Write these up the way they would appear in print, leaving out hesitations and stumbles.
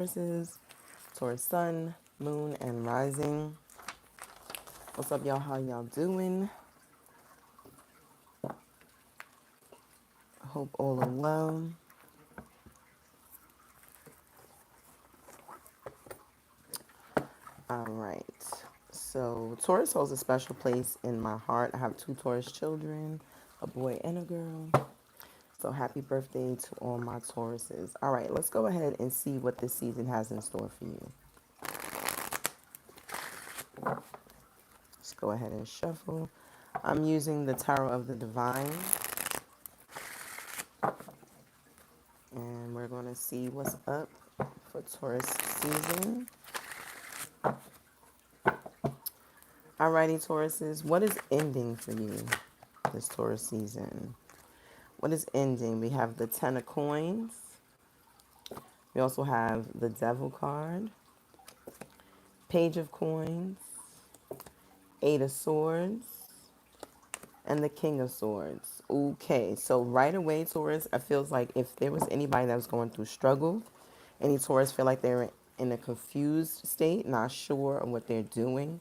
Tauruses, Taurus sun, moon, and rising. What's up, y'all? How y'all doing? I hope all are well. All right. So Taurus holds a special place in my heart. I have two Taurus children, a boy and a girl. So happy birthday to all my Tauruses. All right, let's go ahead and see what this season has in store for you. Let's go ahead and shuffle. I'm using the Tarot of the Divine, and we're going to see what's up for Taurus season. Alrighty, Tauruses, what is ending for you this Taurus season? What is ending? We have the Ten of Coins. We also have the Devil card, Page of Coins, Eight of Swords, and the King of Swords. Okay, so right away, Taurus, I feels like if there was anybody that was going through struggle, any Taurus feel like they're in a confused state, not sure of what they're doing,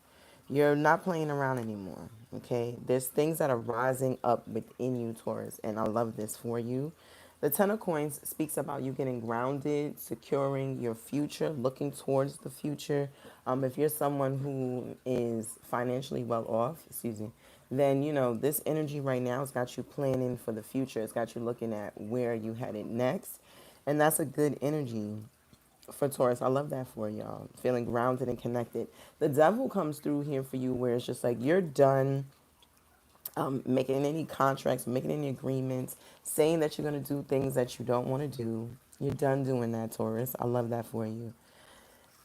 you're not playing around anymore, okay? There's things that are rising up within you, Taurus, and I love this for you. The Ten of Coins speaks about you getting grounded, securing your future, looking towards the future. If you're someone who is financially well off, excuse me, then you know this energy right now has got you planning for the future. It's got you looking at where you headed next, and that's a good energy for Taurus. I love that for y'all. Feeling grounded and connected. The Devil comes through here for you, where it's just like you're done making any contracts, making any agreements, saying that you're going to do things that you don't want to do. You're done doing that, Taurus. I love that for you.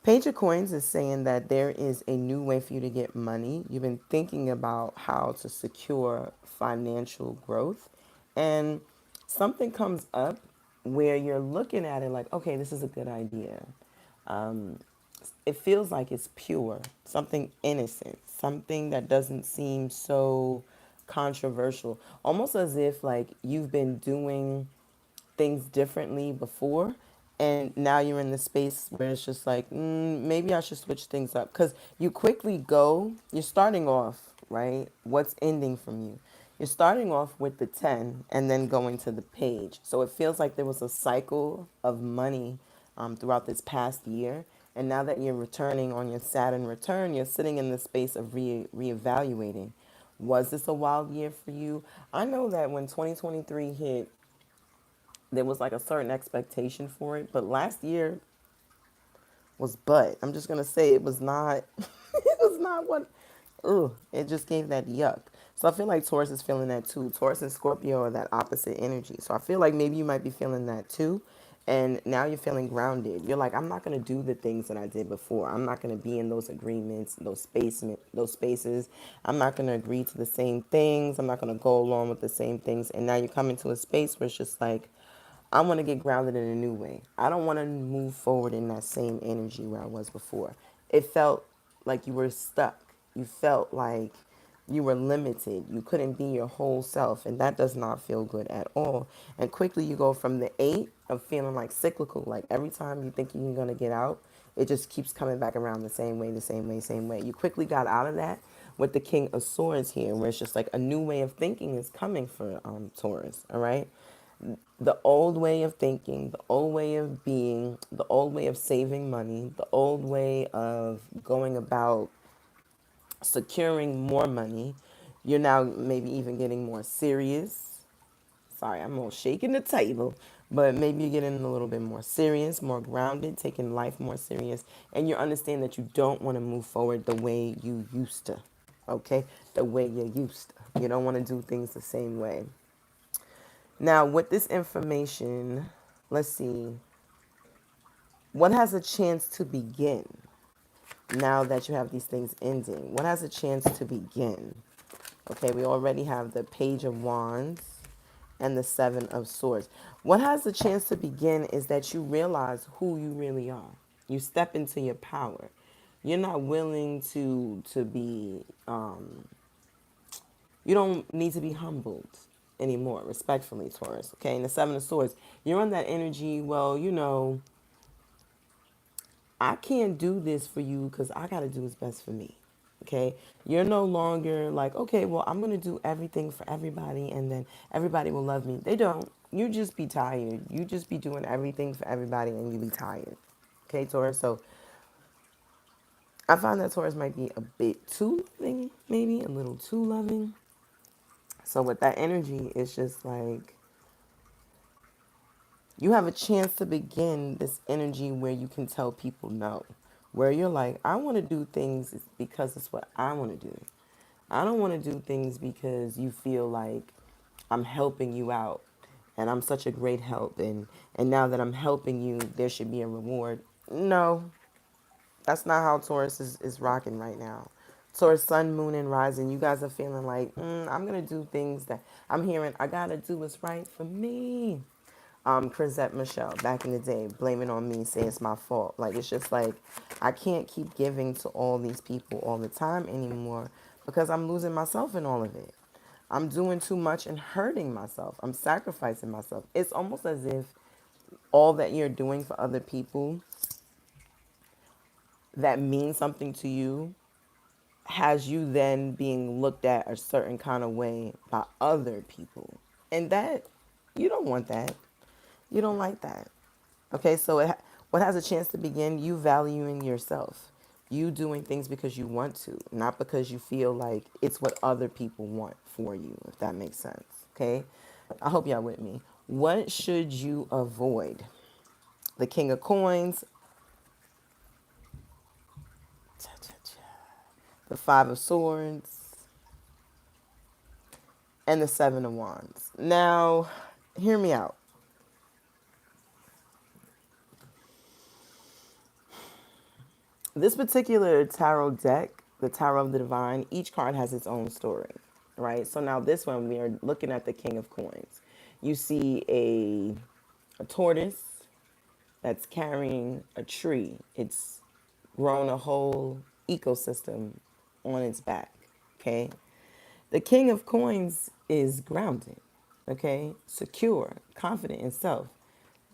Page of Coins is saying that there is a new way for you to get money. You've been thinking about how to secure financial growth, and something comes up where you're looking at it like, okay, this is a good idea. It feels like it's pure, something innocent, something that doesn't seem so controversial, almost as if like you've been doing things differently before, and now you're in the space where it's just like, maybe I should switch things up, because you quickly go, you're starting off right, what's ending from you, you're starting off with the 10 and then going to the page. So it feels like there was a cycle of money throughout this past year, and now that you're returning on your Saturn return, you're sitting in the space of reevaluating. Was this a wild year for you? I know that when 2023 hit, there was like a certain expectation for it, but last year was I'm just gonna say it was not it was not what it just gave that yuck. So I feel like Taurus is feeling that too. Taurus and Scorpio are that opposite energy. So I feel like maybe you might be feeling that too. And now you're feeling grounded. You're like, I'm not gonna do the things that I did before. I'm not gonna be in those agreements, those spaces. I'm not gonna agree to the same things. I'm not gonna go along with the same things. And now you come into a space where it's just like, I want to get grounded in a new way. I don't want to move forward in that same energy where I was before. It felt like you were stuck. You felt like you were limited. You couldn't be your whole self, and that does not feel good at all. And quickly you go from the 8 of feeling like cyclical, like every time you think you're going to get out, it just keeps coming back around the same way, the same way, same way. You quickly got out of that with the King of Swords here, where it's just like a new way of thinking is coming for Taurus, all right? The old way of thinking, the old way of being, the old way of saving money, the old way of going about securing more money. You're now maybe even getting more serious. Sorry, I'm all shaking the table, but maybe you're getting a little bit more serious, more grounded, taking life more serious, and you understand that you don't want to move forward the way you used to, okay? The way you used to. You don't want to do things the same way. Now, with this information, let's see, what has a chance to begin now that you have these things ending? What has a chance to begin? Okay, we already have the Page of Wands and the Seven of Swords. What has the chance to begin is that you realize who you really are. You step into your power. You're not willing to be you don't need to be humbled anymore, respectfully, Taurus. Okay, and the Seven of Swords, you're on that energy. Well, you know, I can't do this for you because I got to do what's best for me. Okay. You're no longer like, okay, well, I'm going to do everything for everybody and then everybody will love me. They don't. You just be tired. You just be doing everything for everybody and you be tired. Okay, Taurus. So I find that Taurus might be a bit too loving, maybe a little too loving. So with that energy, it's just like you have a chance to begin this energy where you can tell people no. Where you're like, I want to do things because it's what I want to do. I don't want to do things because you feel like I'm helping you out and I'm such a great help and now that I'm helping you, there should be a reward. No, that's not how Taurus is rocking right now. Taurus, sun, moon, and rising. You guys are feeling like, I'm going to do things that I'm hearing. I got to do what's right for me. Chrisette Michelle, back in the day, blaming on me, say it's my fault. Like, it's just like, I can't keep giving to all these people all the time anymore because I'm losing myself in all of it. I'm doing too much and hurting myself. I'm sacrificing myself. It's almost as if all that you're doing for other people that means something to you has you then being looked at a certain kind of way by other people. And that, you don't want that. You don't like that. Okay, so what has a chance to begin? You valuing yourself. You doing things because you want to, not because you feel like it's what other people want for you, if that makes sense. Okay, I hope y'all with me. What should you avoid? The King of Coins, the Five of Swords, and the Seven of Wands. Now, hear me out. This particular tarot deck, the Tarot of the Divine, each card has its own story, right? So now this one, we are looking at the King of Coins. You see a tortoise that's carrying a tree. It's grown a whole ecosystem on its back, okay? The King of Coins is grounded, okay? Secure, confident in self,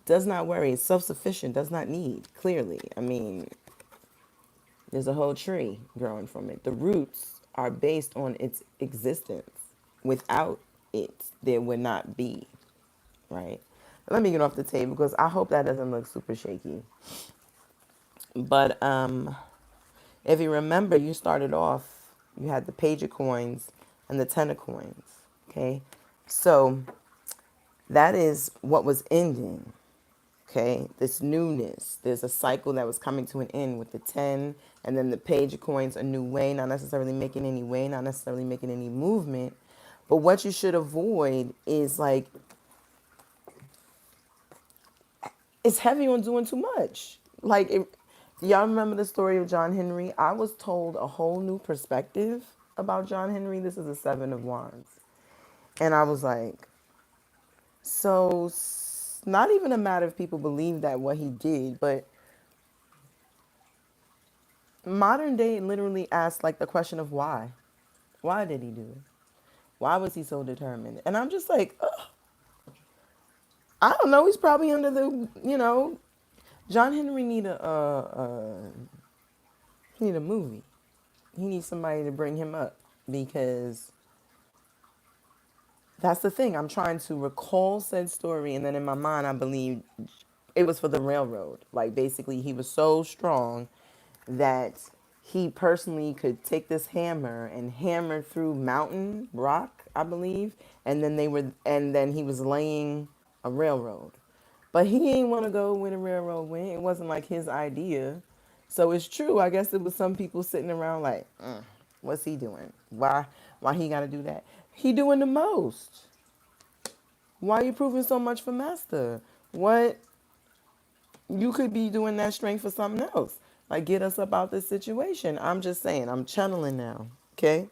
does not worry, is self-sufficient, does not need, clearly. I mean, there's a whole tree growing from it. The roots are based on its existence. Without it, there would not be, right? Let me get off the table because I hope that doesn't look super shaky. But if you remember, you started off, you had the Page of Coins and the Ten of Coins, okay? So that is what was ending. Okay, this newness. There's a cycle that was coming to an end with the 10 and then the Page of Coins, a new way, not necessarily making any way, not necessarily making any movement. But what you should avoid is like, it's heavy on doing too much. Like, y'all remember the story of John Henry? I was told a whole new perspective about John Henry. This is a Seven of Wands. And I was like, so, not even a matter of people believe that what he did, but modern day literally asks like the question of why. Why did he do it? Why was he so determined? And I'm just like, ugh, I don't know. He's probably under the. John Henry he need a movie. He needs somebody to bring him up because that's the thing. I'm trying to recall said story, and then in my mind, I believe it was for the railroad. Like basically, he was so strong that he personally could take this hammer and hammer through mountain rock, I believe, and then he was laying a railroad. But he didn't want to go where the railroad went. It wasn't like his idea. So it's true. I guess it was some people sitting around like, what's he doing? Why he got to do that? He doing the most. Why are you proving so much for master? What you could be doing that strength for something else. Like get us up out this situation. I'm just saying, I'm channeling now. Okay?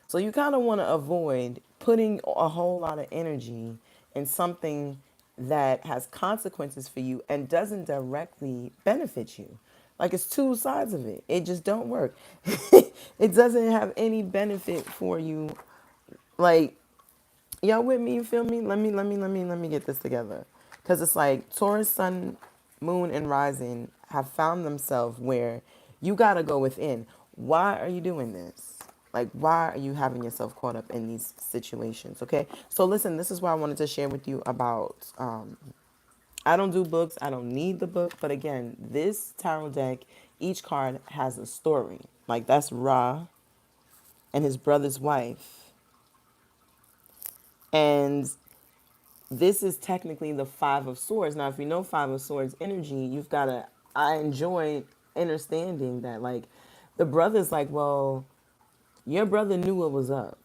So you kind of want to avoid putting a whole lot of energy in something that has consequences for you and doesn't directly benefit you. Like it's two sides of it. It just don't work. It doesn't have any benefit for you. Like y'all with me, you feel me? Let me get this together. Cuz it's like Taurus sun, moon and rising have found themselves where you got to go within. Why are you doing this? Like, why are you having yourself caught up in these situations? Okay. So, listen, this is why I wanted to share with you about. I don't do books. I don't need the book. But again, this tarot deck, each card has a story. Like, that's Ra and his brother's wife. And this is technically the Five of Swords. Now, if you know Five of Swords energy, you've got to. I enjoy understanding that, like, the brother's like, well, your brother knew what was up.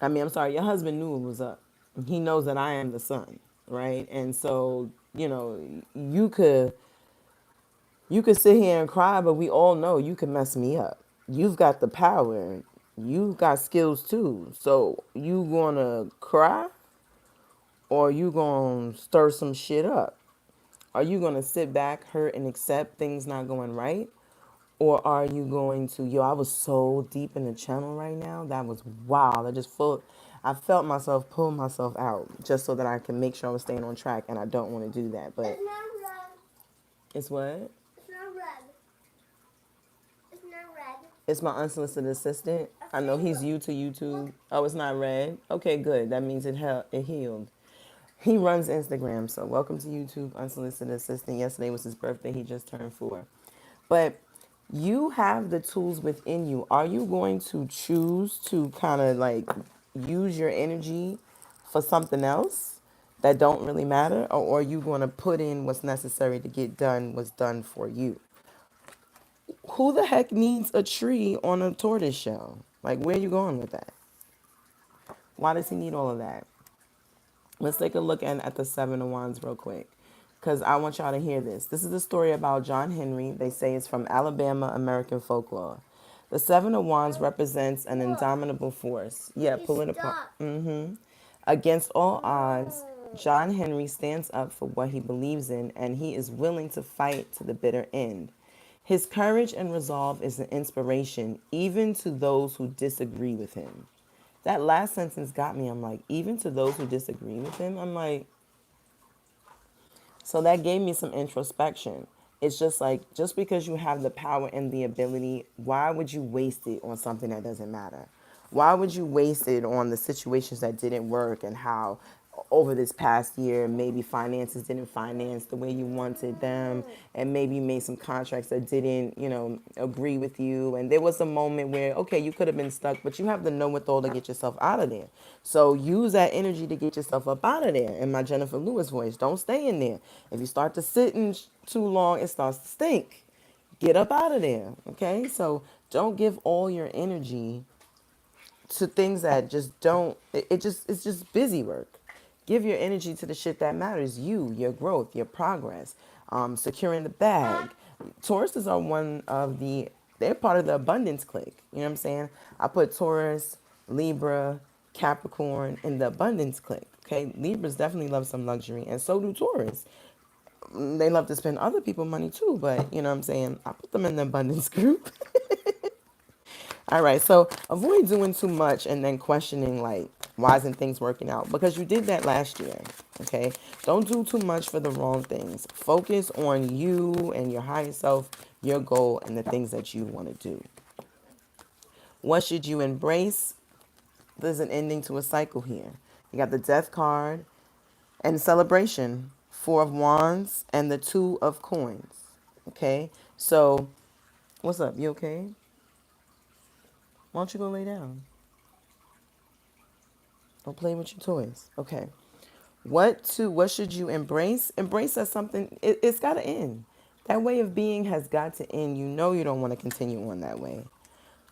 I mean, I'm sorry, your husband knew what was up. He knows that I am the son, right? And so, you could sit here and cry, but we all know you can mess me up. You've got the power. You've got skills too. So you gonna cry or you gonna stir some shit up? Are you gonna sit back, hurt, and accept things not going right? Or are you going to, I was so deep in the channel right now. That was wild. I felt myself pull myself out just so that I can make sure I was staying on track, and I don't want to do that. But It's not red. it's what? It's not red. It's not red. It's my unsolicited assistant. I know he's new to YouTube. Oh, it's not red. Okay, good. That means it healed. He runs Instagram, so welcome to YouTube, unsolicited assistant. Yesterday was his birthday. He just turned 4. But you have the tools within you. Are you going to choose to kind of like use your energy for something else that don't really matter? Or are you going to put in what's necessary to get done what's done for you? Who the heck needs a tree on a tortoise shell? Like, where are you going with that? Why does he need all of that? Let's take a look at the Seven of Wands real quick, because I want y'all to hear this. This is a story about John Henry. They say it's from Alabama American folklore. The Seven of Wands represents an indomitable force. Yeah, pull it apart. Against all odds, John Henry stands up for what he believes in, and he is willing to fight to the bitter end. His courage and resolve is an inspiration even to those who disagree with him. That last sentence got me. I'm like, even to those who disagree with him, I'm like, so that gave me some introspection. It's just like, just because you have the power and the ability, why would you waste it on something that doesn't matter? Why would you waste it on the situations that didn't work and how over this past year, maybe finances didn't finance the way you wanted them, and maybe you made some contracts that didn't, agree with you. And there was a moment where, okay, you could have been stuck, but you have the know-it-all to get yourself out of there. So use that energy to get yourself up out of there. In my Jennifer Lewis voice, don't stay in there. If you start to sit in too long, it starts to stink. Get up out of there, okay? So don't give all your energy to things that just don't, it's just busy work. Give your energy to the shit that matters. Your growth, your progress, securing the bag. Tauruses are they're part of the abundance clique. You know what I'm saying? I put Taurus, Libra, Capricorn in the abundance clique. Okay, Libras definitely love some luxury, and so do Taurus. They love to spend other people's money too, but you know what I'm saying? I put them in the abundance group. All right, so avoid doing too much and then questioning, like, why isn't things working out? Because you did that last year, okay? Don't do too much for the wrong things. Focus on you and your higher self, your goal, and the things that you want to do. What should you embrace? There's an ending to a cycle here. You got the Death card and celebration, Four of Wands, and the Two of Coins, okay? So, what's up? You okay? Why don't you go lay down? Don't play with your toys. Okay. What should you embrace? Embrace as something, it's got to end. That way of being has got to end. You know you don't want to continue on that way.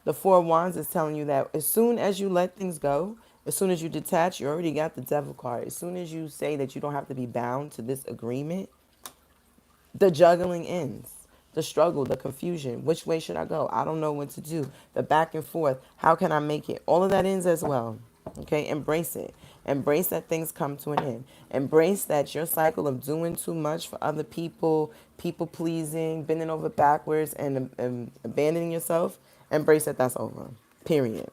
The Four of Wands is telling you that as soon as you let things go, as soon as you detach, you already got the Devil card. As soon as you say that you don't have to be bound to this agreement, the juggling ends. The struggle, the confusion. Which way should I go? I don't know what to do. The back and forth. How can I make it? All of that ends as well. Okay, embrace it. Embrace that things come to an end. Embrace that your cycle of doing too much for other people, people pleasing, bending over backwards, and abandoning yourself. Embrace that that's over. Period.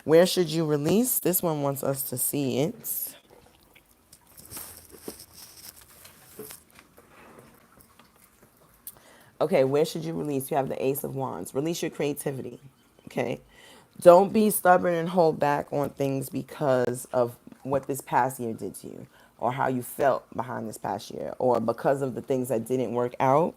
Where should you release? This one wants us to see it. Okay, where should you release? You have the Ace of Wands. Release your creativity. Okay. Don't be stubborn and hold back on things because of what this past year did to you or how you felt behind this past year or because of the things that didn't work out.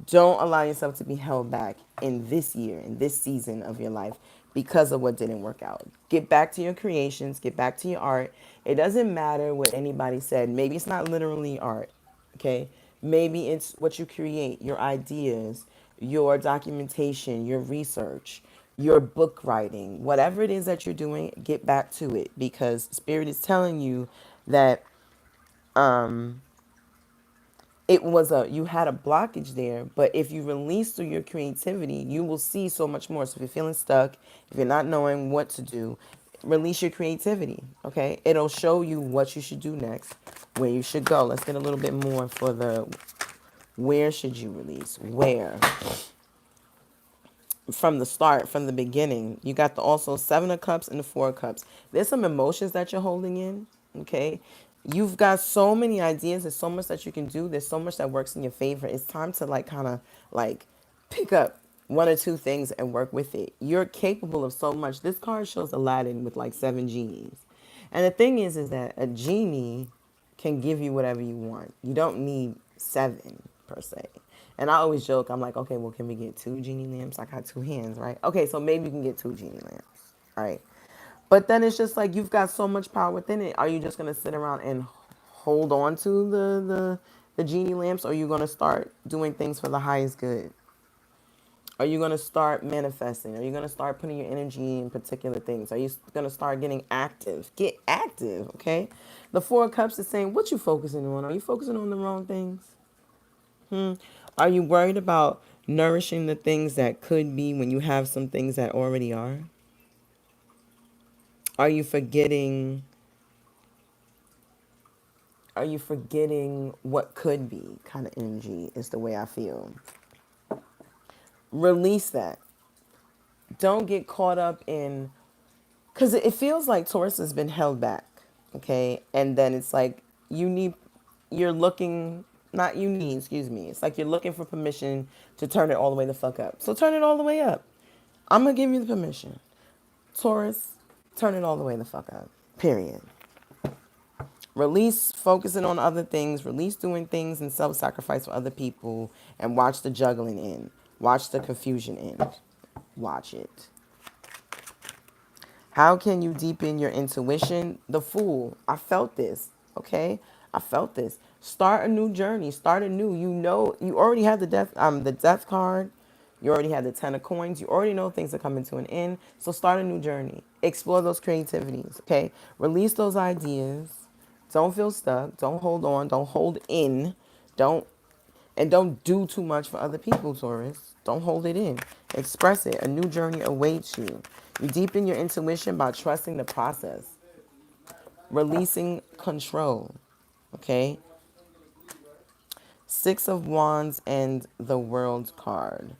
Don't allow yourself to be held back in this year, in this season of your life because of what didn't work out. Get back to your creations, get back to your art. It doesn't matter what anybody said. Maybe it's not literally art, okay? Maybe it's what you create, your ideas, your documentation, your research, your book writing, whatever it is that you're doing, get back to it because Spirit is telling you that it was a you had a blockage there, but if you release through your creativity you will see so much more. So if you're feeling stuck, if you're not knowing what to do, release your creativity. Okay, it'll show you what you should do next, where you should go. Let's get a little bit more for the where should you release. Where from the start, from the beginning. You got the also Seven of Cups and the Four of Cups. There's some emotions that you're holding in. Okay. You've got so many ideas. There's so much that you can do. There's so much that works in your favor. It's time to like kind of like pick up one or two things and work with it. You're capable of so much. This card shows Aladdin with like seven genies. And the thing is that a genie can give you whatever you want. You don't need seven per se. And I always joke, I'm like, okay, well, can we get two genie lamps? I got two hands, right? Okay, so maybe you can get two genie lamps, right? But then it's just like you've got so much power within it. Are you just gonna sit around and hold on to the genie lamps, or are you gonna start doing things for the highest good? Are you going to start manifesting? Are you going to start putting your energy in particular things? Are you going to start getting active? Get active, okay? The Four of Cups is saying, what you focusing on? Are you focusing on the wrong things? Are you worried about nourishing the things that could be when you have some things that already are? Are you forgetting are you forgetting what could be kind of energy is the way I feel. Release that. Don't get caught up in because it feels like Taurus has been held back, okay? And then it's like you need, you're looking, not you need, excuse me. It's like you're looking for permission to turn it all the way the fuck up. So turn it all the way up. I'm gonna give you the permission. Taurus, turn it all the way the fuck up. Period. Release focusing on other things, release doing things and self sacrifice for other people, and watch the juggling end. Watch the confusion end. Watch it. How can you deepen your intuition? The Fool. I felt this. Okay? I felt this. Start a new journey. Start anew. You know, you already have the death card. You already have the Ten of Coins. You already know things are coming to an end. So start a new journey. Explore those creativities. Okay? Release those ideas. Don't feel stuck. Don't hold on. Don't hold in. Don't and don't do too much for other people, Taurus. Don't hold it in. Express it. A new journey awaits you. You deepen your intuition by trusting the process, releasing control. Okay? Six of Wands and the World card.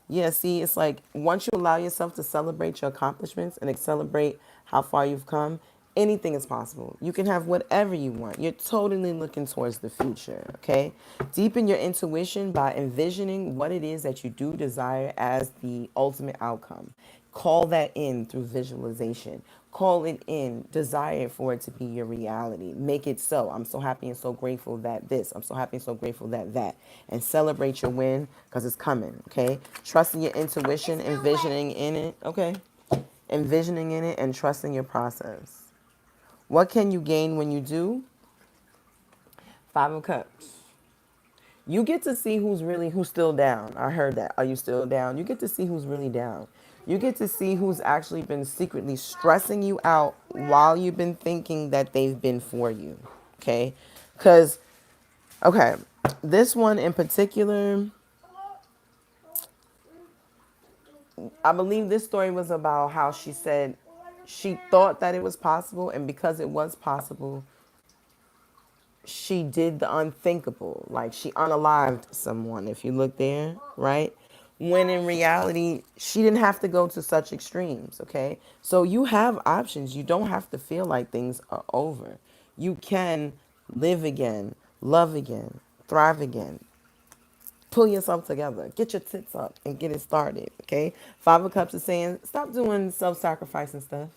Yeah, see, it's like once you allow yourself to celebrate your accomplishments and celebrate how far you've come, anything is possible. You can have whatever you want. You're totally looking towards the future, okay? Deepen your intuition by envisioning what it is that you do desire as the ultimate outcome. Call that in through visualization. Call it in. Desire for it to be your reality. Make it so. I'm so happy and so grateful that this. I'm so happy and so grateful that that. And celebrate your win because it's coming. Okay. Trusting your intuition, It's still wet. envisioning in it. Okay. Envisioning in it and trusting your process. What can you gain when you do? Five of Cups. You get to see who's still down. I heard that. Are you still down? You get to see who's really down. You get to see who's actually been secretly stressing you out while you've been thinking that they've been for you. Okay? Cuz okay, this one in particular, I believe this story was about how she said she thought that it was possible and because it was possible, she did the unthinkable. Like she unalived someone, if you look there, right? When in reality, she didn't have to go to such extremes, okay? So you have options. You don't have to feel like things are over. You can live again, love again, thrive again. Pull yourself together. Get your tits up and get it started, okay? Five of Cups is saying, stop doing self-sacrificing stuff.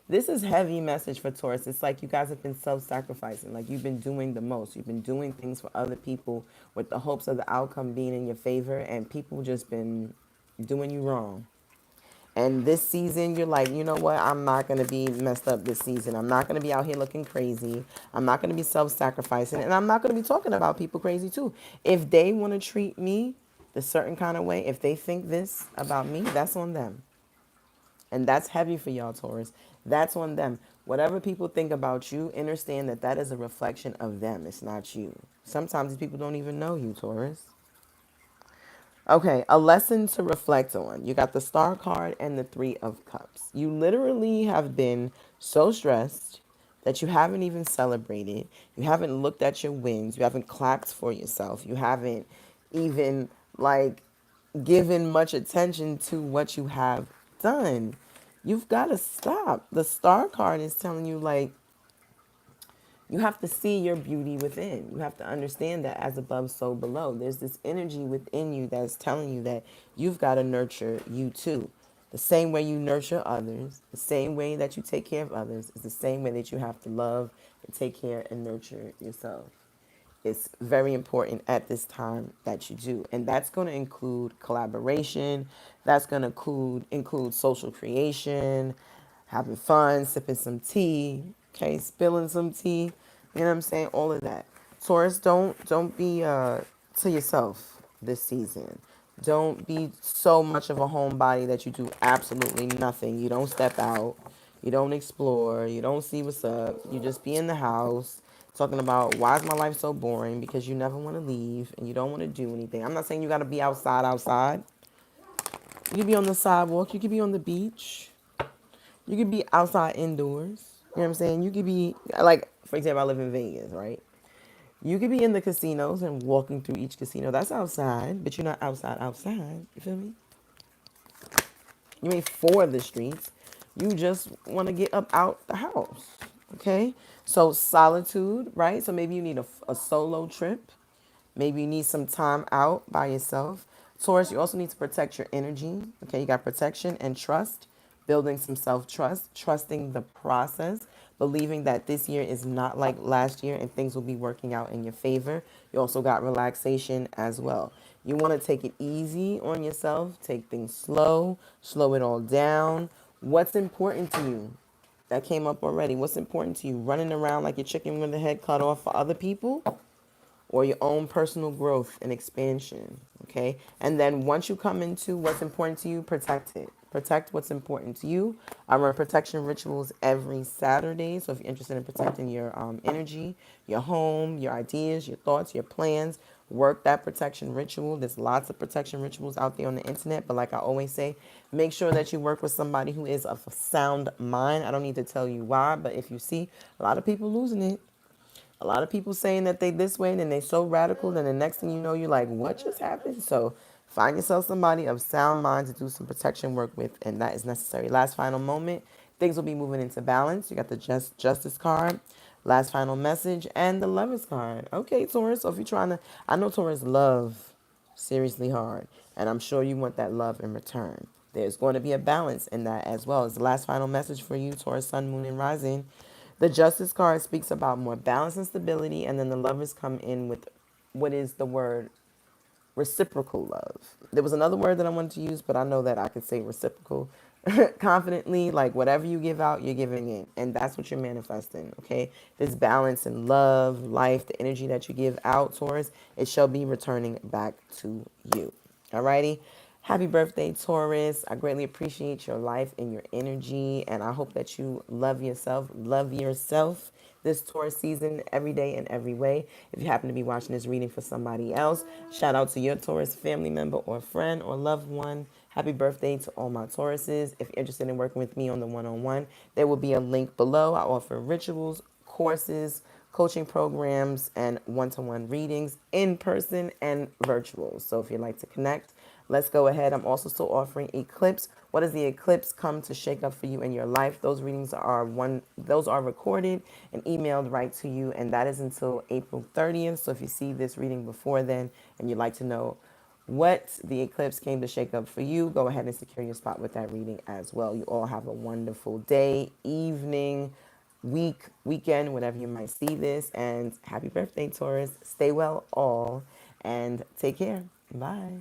This is heavy message for Taurus. It's like you guys have been self-sacrificing. Like you've been doing the most. You've been doing things for other people with the hopes of the outcome being in your favor, and people just been doing you wrong. And this season, you're like, you know what? I'm not going to be messed up this season. I'm not going to be out here looking crazy. I'm not going to be self sacrificing. And I'm not going to be talking about people crazy too. If they want to treat me the certain kind of way, if they think this about me, that's on them. And that's heavy for y'all, Taurus. That's on them. Whatever people think about you, understand that that is a reflection of them. It's not you. Sometimes these people don't even know you, Taurus. Okay, a lesson to reflect on. You got the Star card and the Three of Cups. You literally have been so stressed that you haven't even celebrated. You haven't looked at your wins. You haven't clapped for yourself. You haven't even like given much attention to what you have done. You've got to stop. The Star card is telling you like you have to see your beauty within. You have to understand that as above, so below. There's this energy within you that's telling you that you've got to nurture you too. The same way you nurture others, the same way that you take care of others, is the same way that you have to love and take care and nurture yourself. It's very important at this time that you do. And that's going to include collaboration. That's going to include social creation, having fun, sipping some tea, okay, spilling some tea. You know what I'm saying? All of that. Taurus, don't be to yourself this season. Don't be so much of a homebody that you do absolutely nothing. You don't step out. You don't explore. You don't see what's up. You just be in the house talking about why is my life so boring because you never want to leave and you don't want to do anything. I'm not saying you got to be outside. You could be on the sidewalk. You could be on the beach. You could be outside indoors. You know what I'm saying? You could be like, for example, I live in Vegas, right? You could be in the casinos and walking through each casino. That's outside, but you're not outside. You feel me? You ain't for the streets. You just want to get up out the house. Okay? So solitude, right? So maybe you need a solo trip. Maybe you need some time out by yourself. Taurus, you also need to protect your energy. Okay, you got protection and trust, building some self trust, trusting the process, believing that this year is not like last year and things will be working out in your favor. You also got relaxation as well. You want to take it easy on yourself, take things slow, slow it all down. What's important to you? That came up already. What's important to you? Running around like your chicken with the head cut off for other people? Or your own personal growth and expansion, okay? And then once you come into what's important to you, protect it. Protect what's important to you. I run protection rituals every Saturday. So if you're interested in protecting your energy, your home, your ideas, your thoughts, your plans, work that protection ritual. There's lots of protection rituals out there on the internet. But like I always say, make sure that you work with somebody who is of a sound mind. I don't need to tell you why, but if you see a lot of people losing it, a lot of people saying that they this way and then they so radical, then the next thing you know, you're like, what just happened? So find yourself somebody of sound mind to do some protection work with, and that is necessary. Last final moment, things will be moving into balance. You got the justice card, last final message, and the lovers card. Okay, Taurus. So if you're trying to, I know Taurus love seriously hard, and I'm sure you want that love in return. There's going to be a balance in that as well. It's the last final message for you, Taurus, Sun, Moon, and Rising. The Justice card speaks about more balance and stability, and then the lovers come in with what is the word reciprocal love. There was another word that I wanted to use, but I know that I could say reciprocal confidently. Like whatever you give out, you're giving in, and that's what you're manifesting. Okay, this balance in love, life, the energy that you give out, Taurus, it shall be returning back to you. Alrighty. Happy birthday, Taurus. I greatly appreciate your life and your energy, and I hope that you love yourself this Taurus season every day and every way. If you happen to be watching this reading for somebody else, shout out to your Taurus family member or friend or loved one. Happy birthday to all my Tauruses. If you're interested in working with me on the one-on-one, there will be a link below. I offer rituals, courses, coaching programs, and one-to-one readings in person and virtual. So if you'd like to connect, Let's go ahead. I'm also still offering eclipse. What does the eclipse come to shake up for you in your life? Those readings are those are recorded and emailed right to you, and that is until April 30th. So if you see this reading before then and you'd like to know what the eclipse came to shake up for you, go ahead and secure your spot with that reading as well. You all have a wonderful day, evening, week, weekend, whenever you might see this. And happy birthday, Taurus. Stay well all and take care. Bye.